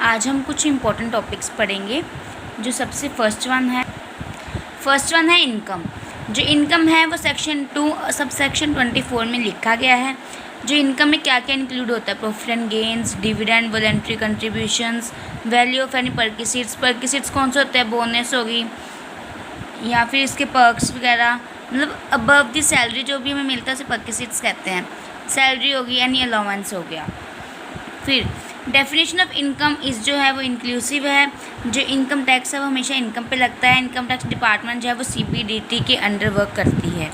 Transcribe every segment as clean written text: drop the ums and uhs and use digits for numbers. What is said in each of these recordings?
आज हम कुछ इम्पोर्टेंट टॉपिक्स पढ़ेंगे। जो सबसे फर्स्ट वन है इनकम। जो इनकम है वो सेक्शन 2 सब सेक्शन 24 में लिखा गया है। जो इनकम में क्या क्या इंक्लूड होता है, profit and gains, dividend, voluntary contributions, value of any perquisites कौन से होते हैं, बोनस होगी या फिर इसके पर्क्स वगैरह, मतलब अबव द सैलरी जो भी हमें मिलता है उसे पर्क्विजिट्स कहते हैं। सैलरी होगी, एनी अलाउंस हो गया। फिर डेफिनेशन ऑफ इनकम इस जो है वो इंक्लूसिव है। जो इनकम टैक्स है वो हमेशा इनकम पे लगता है। इनकम टैक्स डिपार्टमेंट जो है वो CBDT के अंडर वर्क करती है।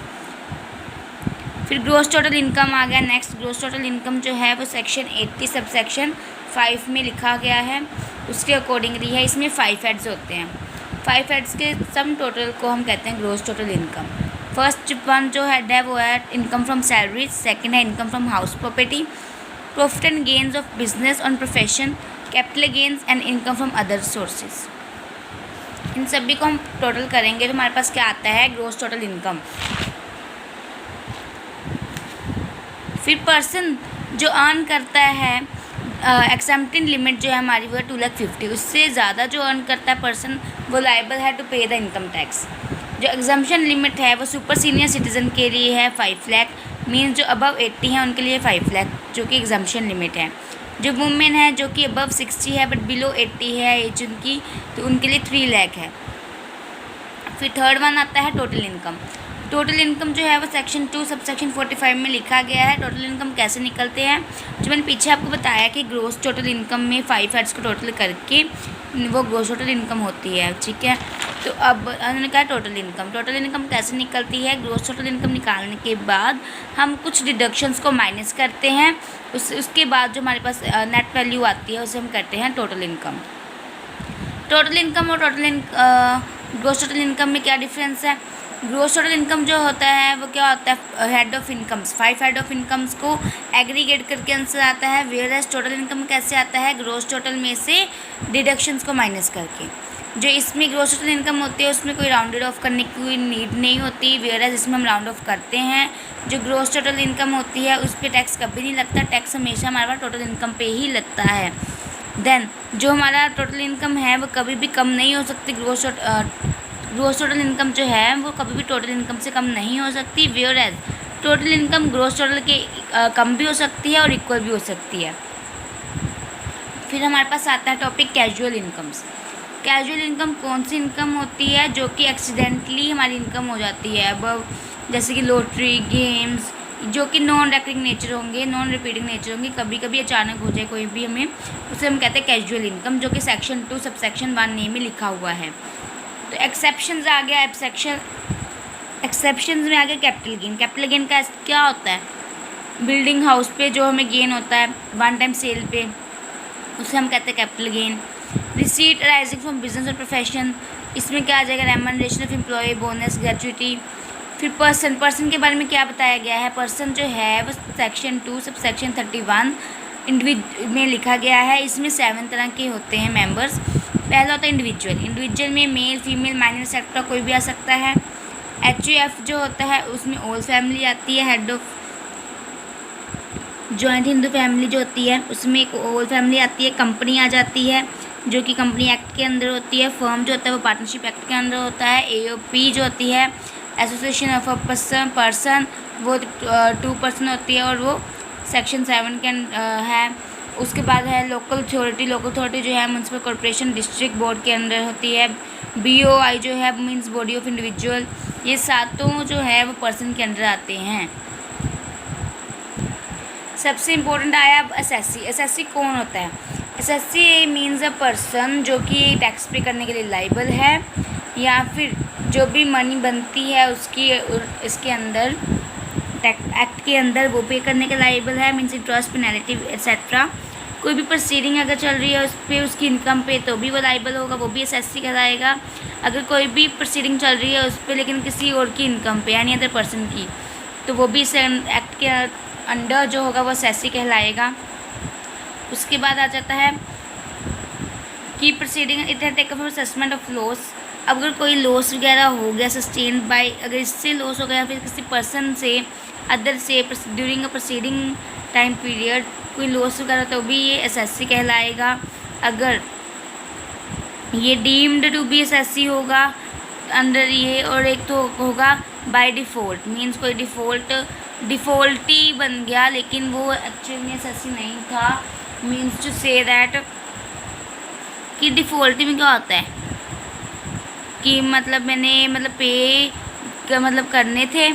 फिर ग्रॉस टोटल इनकम आ गया नेक्स्ट। ग्रॉस टोटल इनकम जो है वो सेक्शन 80 सब सेक्शन 5 में लिखा गया है, उसके अकॉर्डिंगली है। इसमें 5 हेड्स होते हैं। 5 हेड्स के सम टोटल को हम कहते हैं gross total income. First one जो हेड है वो है इनकम फ्रॉम सैलरीज, सेकेंड है income from house property, profit and gains of business on profession, capital gains and income from other sources. इन सभी को हम टोटल करेंगे तो हमारे पास क्या आता है, ग्रॉस टोटल इनकम। फिर पर्सन जो अर्न करता है, एक्सेम्प्टेड लिमिट जो है हमारी वो है 2,50,000। उससे ज़्यादा जो अर्न करता है पर्सन वो लाइबल है टू पे द इनकम टैक्स। जो एग्जम्पशन लिमिट है वो सुपर सीनियर सिटीज़न के लिए है 5 लाख, मीन्स जो अबव 80 है उनके लिए 5 लाख जो कि एग्जम्पशन लिमिट है। जो वुमेन है जो कि अबव 60 है बट बिलो 80 है एज उनकी, तो उनके लिए 3 लाख है। फिर थर्ड वन आता है टोटल इनकम। टोटल इनकम जो है वो सेक्शन 2 सब सेक्शन 45 में लिखा गया है। टोटल इनकम कैसे निकलते हैं, जो मैंने पीछे आपको बताया कि ग्रोस टोटल इनकम में 5 हेड्स को टोटल करके वो ग्रोस टोटल इनकम होती है, ठीक है। तो अब उन्होंने कहा टोटल इनकम कैसे निकलती है। ग्रोस टोटल इनकम निकालने के बाद हम कुछ डिडक्शंस को माइनस करते हैं, उसके बाद जो हमारे पास नेट वैल्यू आती है उसे हम करते हैं टोटल इनकम। टोटल इनकम और ग्रोस टोटल इनकम में क्या डिफरेंस है। ग्रोस टोटल इनकम जो होता है वो क्या होता है, head of incomes, 5 head of incomes को एग्रीगेट करके आंसर आता है। वेयर एज टोटल इनकम कैसे आता है, ग्रोस टोटल में से डिडक्शंस को माइनस करके। जो इसमें ग्रोस टोटल इनकम होती है उसमें कोई राउंडेड ऑफ करने की कोई नीड नहीं होती, वेयर एज इसमें हम राउंड ऑफ करते हैं। जो ग्रोस टोटल इनकम होती है उस पर टैक्स कभी नहीं लगता, टैक्स हमेशा हमारे पास टोटल इनकम पे ही लगता है। देन जो हमारा टोटल इनकम है वो कभी भी कम नहीं हो सकती। ग्रोस टोटल इनकम जो है वो कभी भी टोटल इनकम से कम नहीं हो सकती, whereas total income gross total के कम भी हो सकती है और इक्वल भी हो सकती है। फिर हमारे पास आता है topic casual incomes. Casual income कौन सी इनकम होती है जो कि एक्सीडेंटली हमारी इनकम हो जाती है, अब जैसे कि लॉटरी, गेम्स, जो कि नॉन रेकरिंग नेचर होंगे, नॉन रिपीटिंग नेचर होंगे, कभी कभी अचानक हो जाए कोई भी हमें, उसे हम कहते हैं कैजुअल इनकम, जो कि सेक्शन 2 सब सेक्शन 1 में लिखा हुआ है। तो एक्सेप्शंस आ गया, एक्सेप्शंस में आ गया कैपिटल गेन। कैपिटल गेन का क्या होता है, बिल्डिंग हाउस पे जो हमें गेन होता है वन टाइम सेल पे, उसे हम कहते हैं capital gain. Receipt arising from business और प्रोफेशन, इसमें क्या आ जाएगा, remuneration of employ, bonus, gratuity. फिर पर्सन के बारे में क्या बताया गया है, पर्सन जो है वो सेक्शन 2 सब सेक्शन 31 में लिखा गया है। इसमें 7 तरह के होते हैं मेंबर्स। पहला होता है इंडिविजुअल में मेल, फीमेल, माइनर सेक्टर कोई भी आ सकता है। HUF जो होता है उसमें ऑल फैमिली आती है। Head of joint Hindu family जो होती है उसमें एक ऑल फैमिली आती है। कंपनी आ जाती है जो कि कंपनी एक्ट के अंदर होती है। फर्म जो होता है वो पार्टनरशिप एक्ट के अंदर होता है। AOP जो होती है एसोसिएशन ऑफ अ पर्सन, वो 2 पर्सन होती है और वो सेक्शन 7 के है। उसके बाद है लोकल अथॉरिटी जो है म्यूनसिपल कॉर्पोरेशन, डिस्ट्रिक्ट बोर्ड के अंदर होती है। BOI जो है मीन्स बॉडी ऑफ इंडिविजुअल, ये सातों जो है वो पर्सन के अंदर आते हैं। सबसे इम्पोर्टेंट आया अब एसएससी कौन होता है। एसएससी मीन्स अ पर्सन जो कि टैक्स पे करने के लिए लाइबल है, या फिर जो भी मनी बनती है उसकी इसके अंदर टैक्स एक्ट के अंदर वो पे करने के लाइबल है, मीन्स इंटरेस्ट, पेनल्टी एक्सेट्रा। कोई भी प्रोसीडिंग अगर चल रही है उस पर उसकी इनकम पे तो भी वो लाइबल होगा, वो भी एसएससी कहलाएगा। अगर कोई भी प्रोसीडिंग चल रही है उस पर लेकिन किसी और की इनकम पे यानी अदर पर्सन की, तो वो भी इस एक्ट के अंडर जो होगा वो एसएससी कहलाएगा। उसके बाद आ जाता है कि proceeding it has taken for assessment of loss. अब अगर कोई लॉस वगैरह हो गया सस्टेन्ड बाय, अगर इससे लॉस हो गया फिर किसी पर्सन से अदर से during a proceeding time period कोई लॉस वगैरह तो भी ये एसएससी कहलाएगा। अगर ये डीम्ड टू बी एसएससी होगा अंडर ये, और एक तो होगा बाय डिफ़ॉल्ट, मीन्स कोई डिफ़ॉल्ट ही बन गया लेकिन वो एक्चुअली में एसएससी नहीं था। मीन्स टू से दैट कि डिफ़ॉल्ट में क्या होता है कि मतलब मैंने पे मतलब करने थे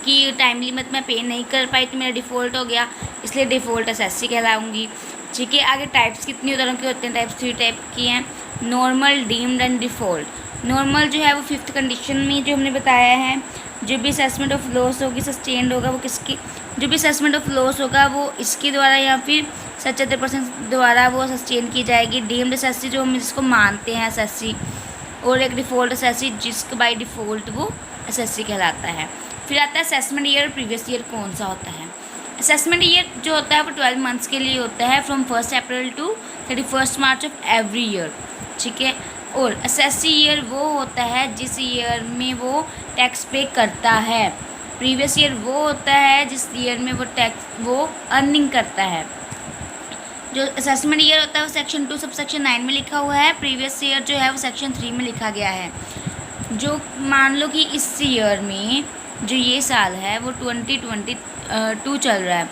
कि टाइम लिमिट में पे नहीं कर पाई तो मेरा डिफ़ॉल्ट हो गया, इसलिए डिफ़ॉल्ट एसएससी कहलाऊँगी। ठीक है, आगे टाइप्स कितनी तरह के होते हैं? टाइप्स 3 टाइप की हैं, normal, deemed and default. Normal जो है वो 5th कंडीशन में जो हमने बताया है, जो भी असेसमेंट ऑफ लॉस होगी सस्टेन्ड होगा वो किसकी, जो भी असेसमेंट ऑफ लॉस होगा वो इसके द्वारा या फिर सच अदर पर्सन द्वारा वो सस्टेन की जाएगी। डीम्ड एसएससी जो हम जिसको मानते हैं एसएससी, और एक डिफ़ॉल्ट एसएससी जिसका बाय डिफ़ॉल्ट वो एसएससी कहलाता है। फिर आता है असेसमेंट ईयर, प्रीवियस ईयर कौन सा होता है? असेसमेंट ईयर जो होता है वो 12 मंथ्स के लिए होता है, from 1 April to 31 March of every year. ठीक है, और एसएससी ईयर वो होता है जिस ईयर में वो टैक्स पे करता है। प्रीवियस ईयर वो होता है जिस ईयर में वो अर्निंग करता है। जो असेसमेंट ईयर होता है वो सेक्शन 2 सब सेक्शन 9 में लिखा हुआ है। प्रीवियस ईयर जो है वो सेक्शन 3 में लिखा गया है। जो मान लो कि इस ईयर में जो ये साल है वो 2022 चल रहा है,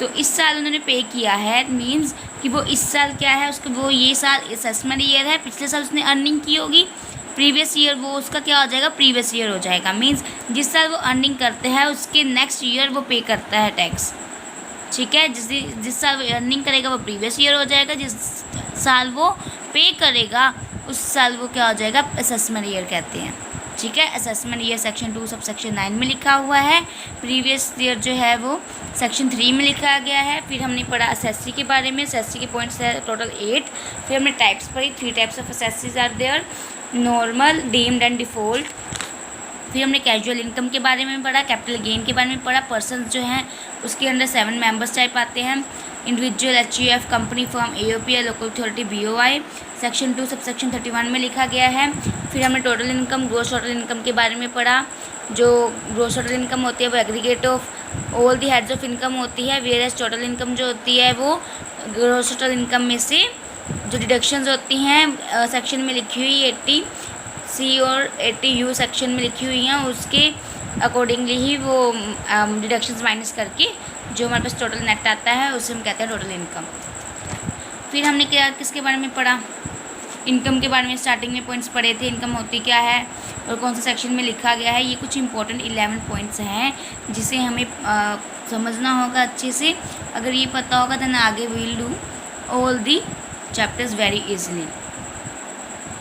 तो इस साल उन्होंने पे किया है, मींस कि वो इस साल क्या है उसको, वो ये साल असेसमेंट ईयर है, पिछले साल उसने अर्निंग की होगी, प्रीवियस ईयर वो उसका क्या हो जाएगा, प्रीवियस ईयर हो जाएगा। मींस जिस साल वो अर्निंग करते हैं उसके नेक्स्ट ईयर वो पे करता है टैक्स। ठीक है, जिस साल वो अर्निंग करेगा वो प्रीवियस ईयर हो जाएगा, जिस साल वो पे करेगा उस साल वो क्या हो जाएगा, असेसमेंट ईयर कहते हैं। ठीक है, assessment year section 2 sub section 9 में लिखा हुआ है। प्रीवियस ईयर जो है वो सेक्शन 3 में लिखा गया है। फिर हमने पढ़ा एसएससी के बारे में, एसएससी के पॉइंट्स है टोटल 8। फिर हमने टाइप्स पढ़ी, 3 टाइप्स ऑफ एसएससीज are there, normal, deemed and default. फिर हमने कैजुअल इनकम के बारे में पढ़ा, कैपिटल गेन के बारे में पढ़ा। पर्सन जो हैं उसके अंडर 7 मेंबर्स टाइप आते हैं, individual, HUF, company, firm, AOP, local authority, BOI. Section 2 sub section 31 में लिखा गया है। फिर हमने total income, gross total income के बारे में पढ़ा। जो ग्रॉस टोटल इनकम होती है वो aggregate of all the heads of income होती है, वेयरएज टोटल इनकम जो होती है वो ग्रॉस टोटल इनकम में से जो डिडक्शंस होती हैं सेक्शन में लिखी हुई 80C और 80U सेक्शन में लिखी हुई हैं, उसके अकॉर्डिंगली ही वो डिडक्शंस माइनस करके जो हमारे पास टोटल नेट आता है उसे हम कहते हैं टोटल इनकम। फिर हमने क्या किसके बारे में पढ़ा, इनकम के बारे में स्टार्टिंग में पॉइंट्स पढ़े थे, इनकम होती क्या है और कौन सा सेक्शन में लिखा गया है। ये कुछ इंपॉर्टेंट 11 पॉइंट्स हैं जिसे हमें समझना होगा अच्छे से। अगर ये पता होगा तो आगे we'll do all the chapters very easily.